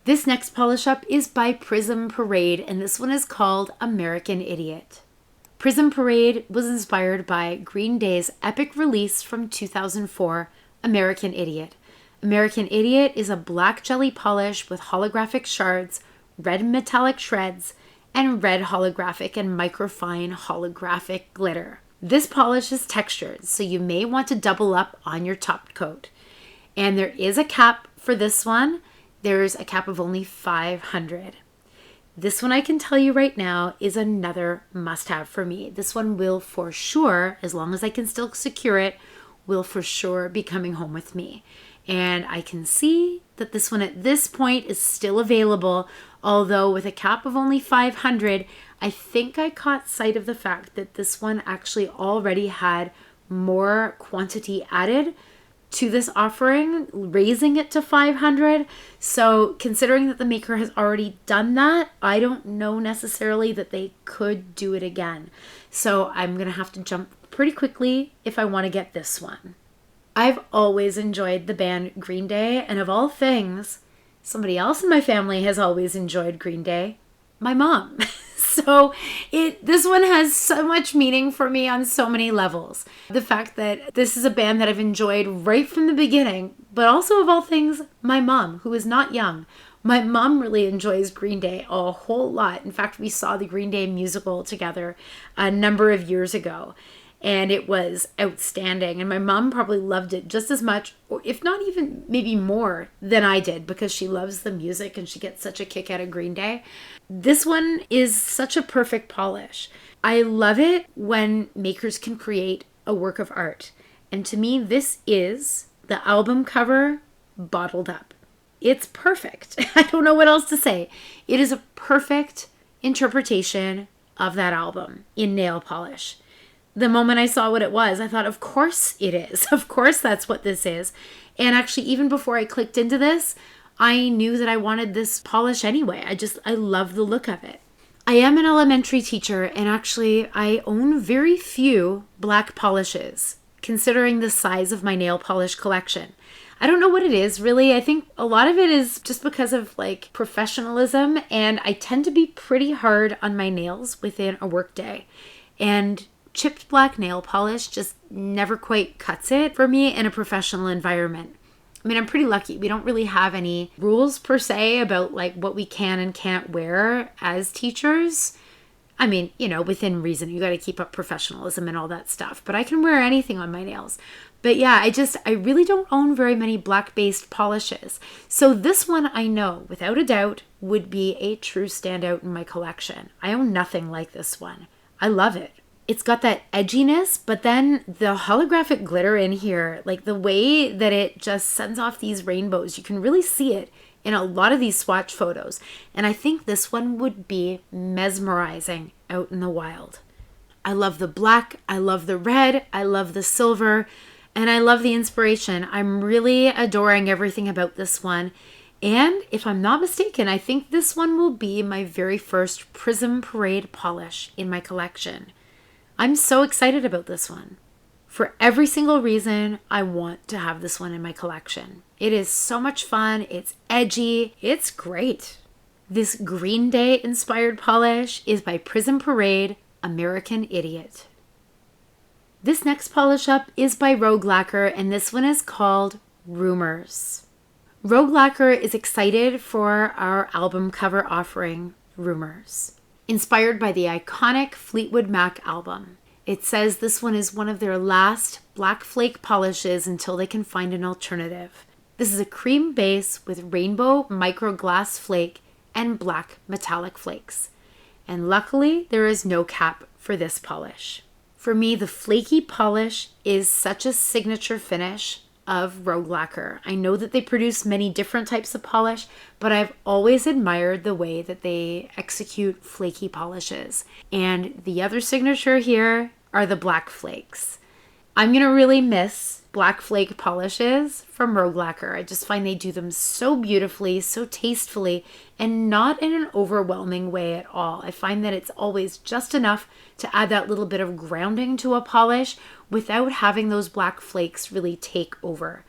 This next polish up is by Prism Parade, and this one is called American Idiot. Prism Parade was inspired by Green Day's epic release from 2004, American Idiot. American Idiot is a black jelly polish with holographic shards, red metallic shreds, and red holographic and microfine holographic glitter. This polish is textured, so you may want to double up on your top coat. And there is a cap for this one. There's a cap of only 500. This one I can tell you right now is another must-have for me. This one will for sure, as long as I can still secure it, will for sure be coming home with me. And I can see that this one at this point is still available, although with a cap of only 500, I think I caught sight of the fact that this one actually already had more quantity added to this offering, raising it to 500. So considering that the maker has already done that, I don't know necessarily that they could do it again. So I'm going to have to jump pretty quickly if I want to get this one. I've always enjoyed the band Green Day, and of all things, somebody else in my family has always enjoyed Green Day, my mom. So this one has so much meaning for me on so many levels. The fact that this is a band that I've enjoyed right from the beginning, but also of all things, my mom, who is not young. My mom really enjoys Green Day a whole lot. In fact, we saw the Green Day musical together a number of years ago. And it was outstanding. And my mom probably loved it just as much, or if not even maybe more than I did, because she loves the music and she gets such a kick out of Green Day. This one is such a perfect polish. I love it when makers can create a work of art. And to me, this is the album cover bottled up. It's perfect. I don't know what else to say. It is a perfect interpretation of that album in nail polish. The moment I saw what it was, I thought, of course it is. Of course that's what this is. And actually, even before I clicked into this, I knew that I wanted this polish anyway. I love the look of it. I am an elementary teacher, and actually I own very few black polishes, considering the size of my nail polish collection. I don't know what it is, really. I think a lot of it is just because of professionalism, and I tend to be pretty hard on my nails within a work day. And chipped black nail polish just never quite cuts it for me in a professional environment. I mean, I'm pretty lucky. We don't really have any rules per se about what we can and can't wear as teachers. I mean, within reason. You got to keep up professionalism and all that stuff. But I can wear anything on my nails. But yeah, I really don't own very many black-based polishes. So this one I know, without a doubt, would be a true standout in my collection. I own nothing like this one. I love it. It's got that edginess, but then the holographic glitter in here, the way that it just sends off these rainbows, you can really see it in a lot of these swatch photos. And I think this one would be mesmerizing out in the wild. I love the black, I love the red, I love the silver, and I love the inspiration. I'm really adoring everything about this one. And if I'm not mistaken, I think this one will be my very first Prism Parade polish in my collection. I'm so excited about this one. For every single reason, I want to have this one in my collection. It is so much fun. It's edgy. It's great. This Green Day inspired polish is by Prism Parade, American Idiot. This next polish up is by Rogue Lacquer, and this one is called Rumors. Rogue Lacquer is excited for our album cover offering, Rumors. Inspired by the iconic Fleetwood Mac album. It says this one is one of their last black flake polishes until they can find an alternative. This is a cream base with rainbow micro glass flake and black metallic flakes. And luckily, there is no cap for this polish. For me, the flaky polish is such a signature finish of Rogue Lacquer. I know that they produce many different types of polish, but I've always admired the way that they execute flaky polishes. And the other signature here are the black flakes. I'm going to really miss black flake polishes from Rogue Lacquer. I just find they do them so beautifully, so tastefully, and not in an overwhelming way at all. I find that it's always just enough to add that little bit of grounding to a polish without having those black flakes really take over.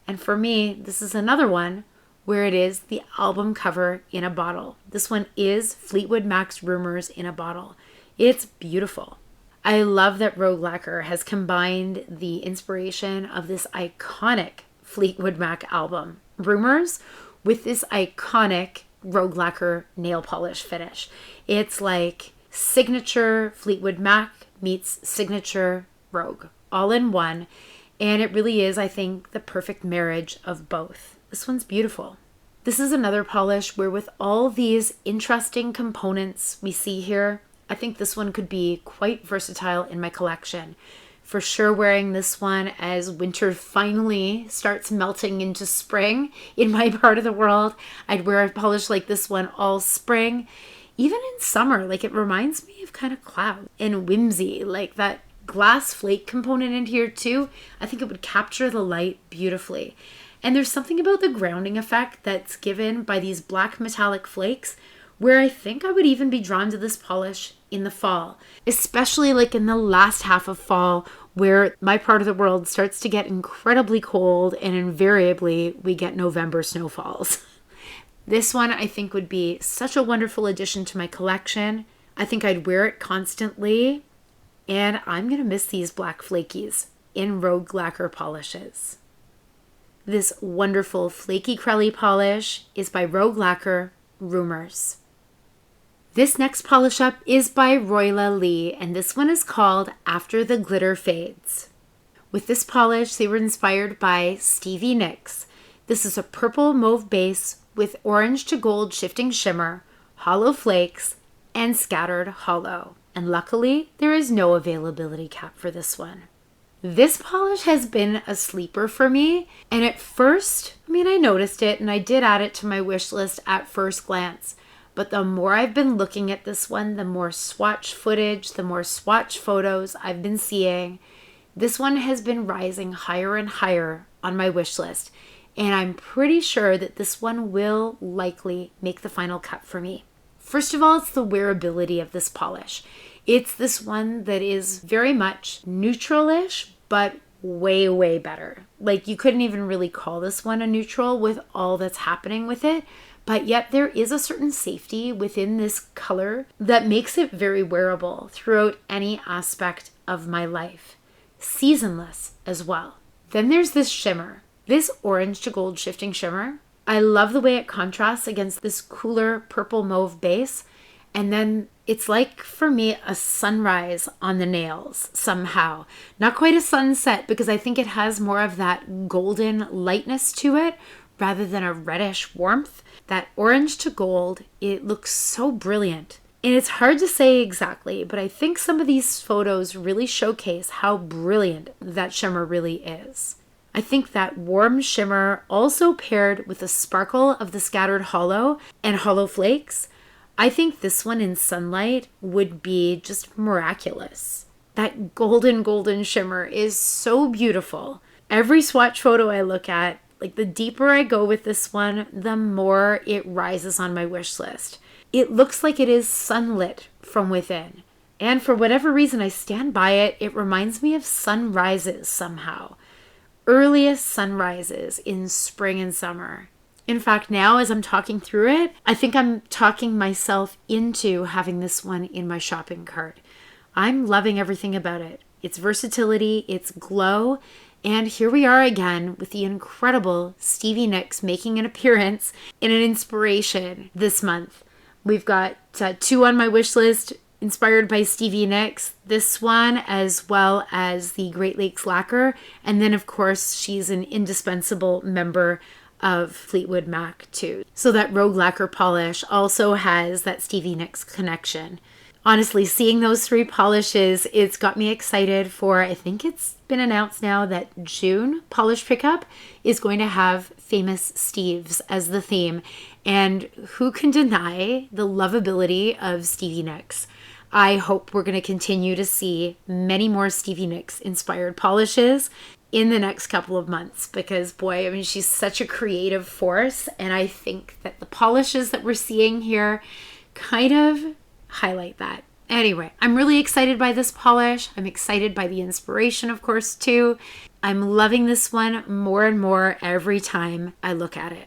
And for me, this is another one where it is the album cover in a bottle. This one is Fleetwood Mac's Rumors in a bottle. It's beautiful. I love that Rogue Lacquer has combined the inspiration of this iconic Fleetwood Mac album, Rumors, with this iconic Rogue Lacquer nail polish finish. It's like signature Fleetwood Mac meets signature Rogue, all in one. And it really is, I think, the perfect marriage of both. This one's beautiful. This is another polish where with all these interesting components we see here, I think this one could be quite versatile in my collection. For sure wearing this one as winter finally starts melting into spring in my part of the world. I'd wear a polish like this one all spring. Even in summer, like it reminds me of kind of cloud and whimsy, like that glass flake component in here too. I think it would capture the light beautifully. And there's something about the grounding effect that's given by these black metallic flakes where I think I would even be drawn to this polish in the fall, especially like in the last half of fall where my part of the world starts to get incredibly cold and invariably we get November snowfalls. This one I think would be such a wonderful addition to my collection. I think I'd wear it constantly, and I'm going to miss these black flakies in Rogue Lacquer polishes. This wonderful flaky crelly polish is by Rogue Lacquer, Rumors. This next polish up is by Royla Lee, and this one is called After the Glitter Fades. With this polish, they were inspired by Stevie Nicks. This is a purple mauve base with orange to gold shifting shimmer, hollow flakes, and scattered hollow. And luckily, there is no availability cap for this one. This polish has been a sleeper for me, and at first, I noticed it and I did add it to my wish list at first glance. But the more I've been looking at this one, the more swatch footage, the more swatch photos I've been seeing, this one has been rising higher and higher on my wish list. And I'm pretty sure that this one will likely make the final cut for me. First of all, it's the wearability of this polish. It's this one that is very much neutral-ish, but way, way better. Like you couldn't even really call this one a neutral with all that's happening with it. But yet there is a certain safety within this color that makes it very wearable throughout any aspect of my life. Seasonless as well. Then there's this shimmer. This orange to gold shifting shimmer. I love the way it contrasts against this cooler purple mauve base. And then it's like, for me, a sunrise on the nails somehow. Not quite a sunset because I think it has more of that golden lightness to it rather than a reddish warmth. That orange to gold, it looks so brilliant. And it's hard to say exactly, but I think some of these photos really showcase how brilliant that shimmer really is. I think that warm shimmer also paired with the sparkle of the scattered hollow and hollow flakes, I think this one in sunlight would be just miraculous. That golden shimmer is so beautiful. Every swatch photo I look at, like the deeper I go with this one, the more it rises on my wish list. It looks like it is sunlit from within. And for whatever reason, I stand by it. It reminds me of sunrises somehow. Earliest sunrises in spring and summer. In fact, now as I'm talking through it, I think I'm talking myself into having this one in my shopping cart. I'm loving everything about it. Its versatility, its glow, and here we are again with the incredible Stevie Nicks making an appearance in an inspiration this month. We've got 2 on my wish list inspired by Stevie Nicks, this one as well as the Great Lakes Lacquer, and then of course she's an indispensable member of Fleetwood Mac too. So that Rogue Lacquer polish also has that Stevie Nicks connection. Honestly, seeing those 3 polishes, it's got me excited for, I think it's been announced now that June polish pickup is going to have Famous Steves as the theme. And who can deny the lovability of Stevie Nicks? I hope we're going to continue to see many more Stevie Nicks inspired polishes in the next couple of months because, boy, I mean, she's such a creative force. And I think that the polishes that we're seeing here kind of highlight that. Anyway, I'm really excited by this polish. I'm excited by the inspiration, of course, too. I'm loving this one more and more every time I look at it.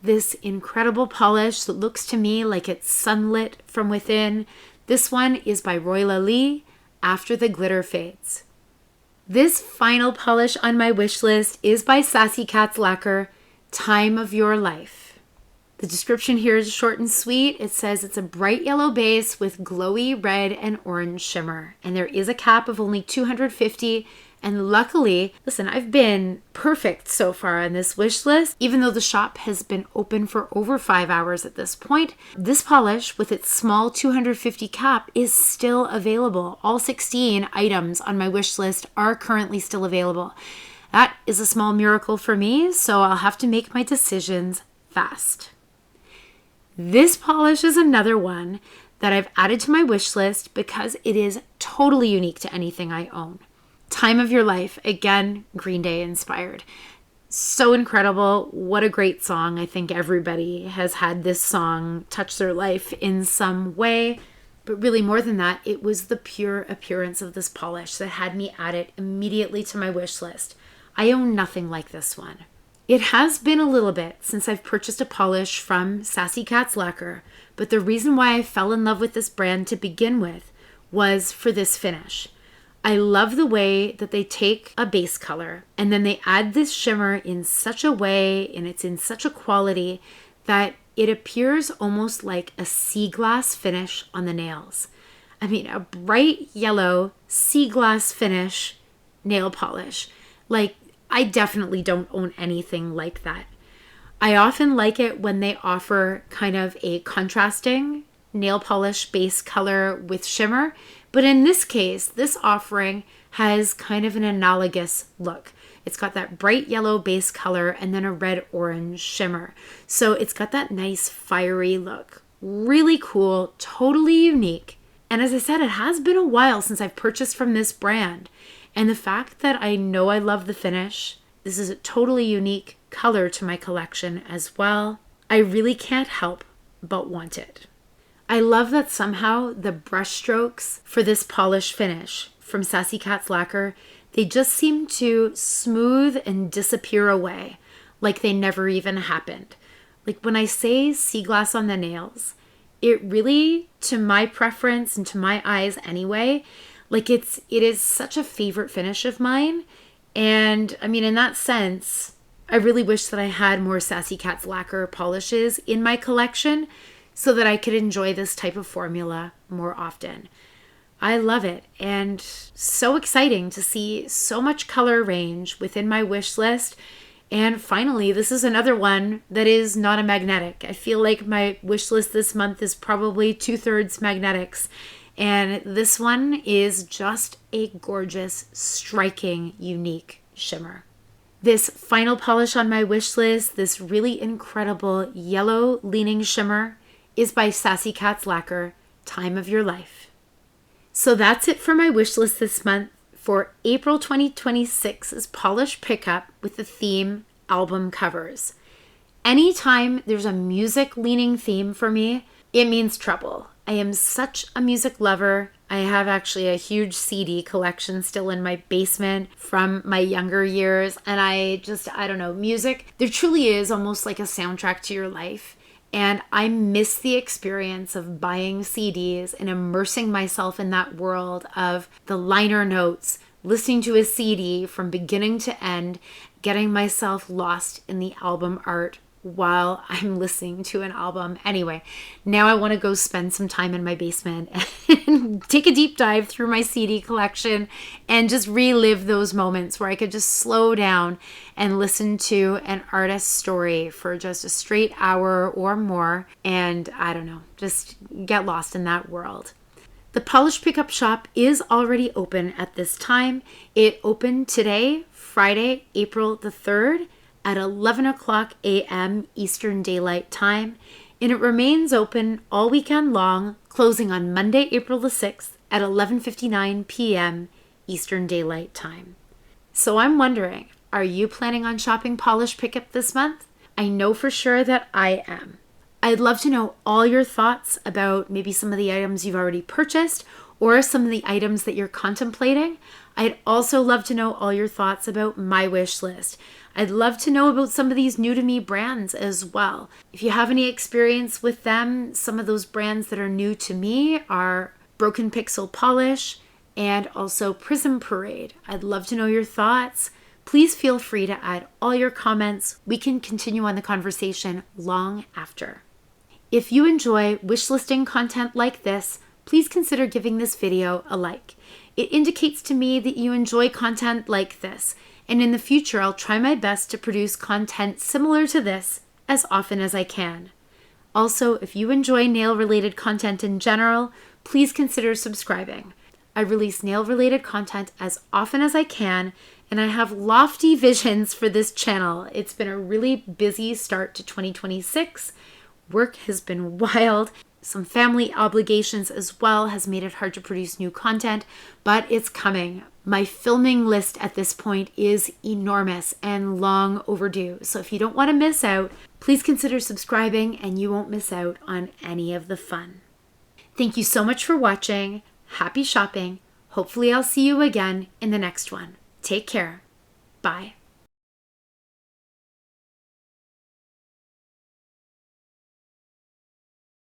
This incredible polish that looks to me like it's sunlit from within. This one is by Royla Lee, After the Glitter Fades. This final polish on my wish list is by Sassy Cat's Lacquer, Time of Your Life. The description here is short and sweet. It says it's a bright yellow base with glowy red and orange shimmer. And there is a cap of only 250. And luckily, listen, I've been perfect so far on this wish list. Even though the shop has been open for over 5 hours at this point, this polish with its small 250 cap is still available. All 16 items on my wish list are currently still available. That is a small miracle for me, so I'll have to make my decisions fast. This polish is another one that I've added to my wish list because it is totally unique to anything I own. Time of Your Life, again, Green Day inspired. So incredible. What a great song. I think everybody has had this song touch their life in some way. But really more than that, it was the pure appearance of this polish that had me add it immediately to my wish list. I own nothing like this one. It has been a little bit since I've purchased a polish from Sassy Cat's Lacquer, but the reason why I fell in love with this brand to begin with was for this finish. I love the way that they take a base color and then they add this shimmer in such a way and it's in such a quality that it appears almost like a sea glass finish on the nails. I mean, a bright yellow sea glass finish nail polish. Like, I definitely don't own anything like that. I often like it when they offer kind of a contrasting nail polish base color with shimmer. But in this case, this offering has kind of an analogous look. It's got that bright yellow base color and then a red-orange shimmer. So it's got that nice fiery look. Really cool, totally unique. And as I said, it has been a while since I've purchased from this brand. And the fact that I know I love the finish, this is a totally unique color to my collection as well. I really can't help but want it. I love that somehow the brush strokes for this polish finish from Sassy Cat's Lacquer, they just seem to smooth and disappear away like they never even happened. Like when I say sea glass on the nails, it really, to my preference and to my eyes anyway, like it is such a favorite finish of mine. And I mean, in that sense, I really wish that I had more Sassy Cat's Lacquer polishes in my collection so that I could enjoy this type of formula more often. I love it, and so exciting to see so much color range within my wish list. And finally, this is another one that is not a magnetic. I feel like my wish list this month is probably 2/3 magnetics. And this one is just a gorgeous, striking, unique shimmer. This final polish on my wish list, this really incredible yellow leaning shimmer, is by Sassy Cat's Lacquer, Time of Your Life. So that's it for my wish list this month for April 2026's polish pickup with the theme album covers. Anytime there's a music leaning theme for me, it means trouble. I am such a music lover. I have actually a huge CD collection still in my basement from my younger years. And I don't know, music, there truly is almost like a soundtrack to your life. And I miss the experience of buying CDs and immersing myself in that world of the liner notes, listening to a CD from beginning to end, getting myself lost in the album art while I'm listening to an album. Anyway, now I want to go spend some time in my basement and take a deep dive through my CD collection and just relive those moments where I could just slow down and listen to an artist's story for just a straight hour or more. And I don't know, just get lost in that world. The Polish Pickup Shop is already open at this time. It opened today, Friday, April the 3rd at 11 o'clock a.m. Eastern Daylight Time, and it remains open all weekend long, closing on Monday, April the 6th at 11:59 p.m. Eastern Daylight Time. So I'm wondering, are you planning on shopping Polish Pickup this month? I know for sure that I am. I'd love to know all your thoughts about maybe some of the items you've already purchased or some of the items that you're contemplating. I'd also love to know all your thoughts about my wish list. I'd love to know about some of these new to me brands as well. If you have any experience with them, some of those brands that are new to me are Broken Pixel Polish and also Prism Parade. I'd love to know your thoughts. Please feel free to add all your comments. We can continue on the conversation long after. If you enjoy wishlisting content like this, please consider giving this video a like. It indicates to me that you enjoy content like this, and in the future I'll try my best to produce content similar to this as often as I can. Also, if you enjoy nail-related content in general, please consider subscribing. I release nail-related content as often as I can, and I have lofty visions for this channel. It's been a really busy start to 2026. Work has been wild. Some family obligations as well has made it hard to produce new content, but it's coming. My filming list at this point is enormous and long overdue. So if you don't want to miss out, please consider subscribing and you won't miss out on any of the fun. Thank you so much for watching. Happy shopping. Hopefully I'll see you again in the next one. Take care. Bye.